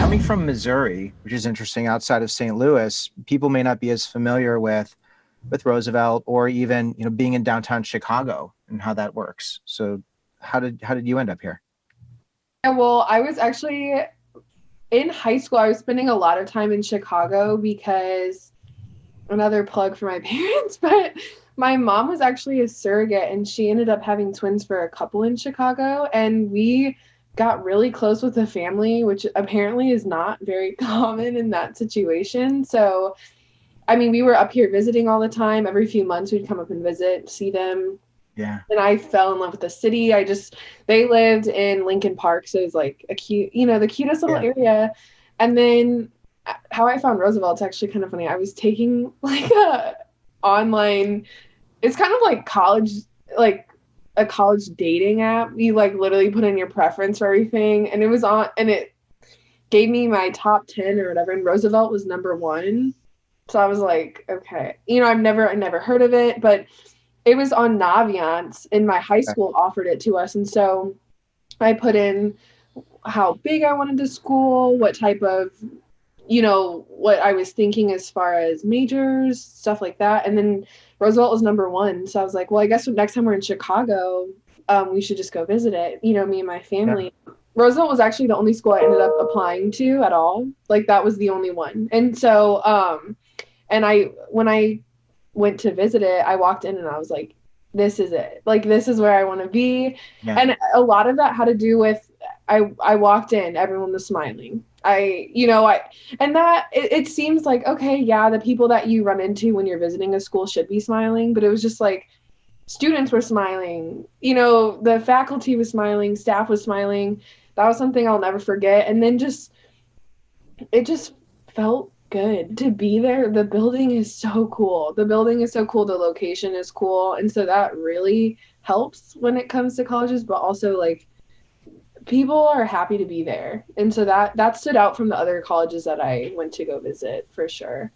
coming from Missouri, which is interesting, outside of St. Louis, people may not be as familiar with Roosevelt or even, being in downtown Chicago and how that works. So how did you end up here? Yeah, well, I was actually in high school. I was spending a lot of time in Chicago because another plug for my parents, but my mom was actually a surrogate and she ended up having twins for a couple in Chicago. And we got really close with the family, which apparently is not very common in that situation. So, I mean, we were up here visiting all the time. Every few months, we'd come up and visit, see them. Yeah. And I fell in love with the city. They lived in Lincoln Park. So it was like a cute, the cutest little Yeah. area. And then how I found Roosevelt, it's actually kind of funny. I was taking like a online, it's kind of like college, like a college dating app. You like literally put in your preference for everything. And it gave me my top 10 or whatever. And Roosevelt was number one. So I was like, okay, I never heard of it, but it was on Naviance and my high Okay. school offered it to us. And so I put in how big I wanted the school, what type of, what I was thinking as far as majors, stuff like that. And then Roosevelt was number one. So I was like, well, I guess next time we're in Chicago, we should just go visit it, me and my Yeah. family. Roosevelt was actually the only school I ended up applying to at all. Like that was the only one. And so, when I went to visit it, I walked in and I was like, this is it. Like, this is where I want to be. Yeah. And a lot of that had to do with, I walked in, everyone was smiling. And that it seems like, okay, yeah, the people that you run into when you're visiting a school should be smiling, but it was just like students were smiling, the faculty was smiling, staff was smiling. That was something I'll never forget. And then it just felt good to be there. The building is so cool. The building is so cool. The location is cool. And so that really helps when it comes to colleges, but also like people are happy to be there. And so that stood out from the other colleges that I went to go visit for sure.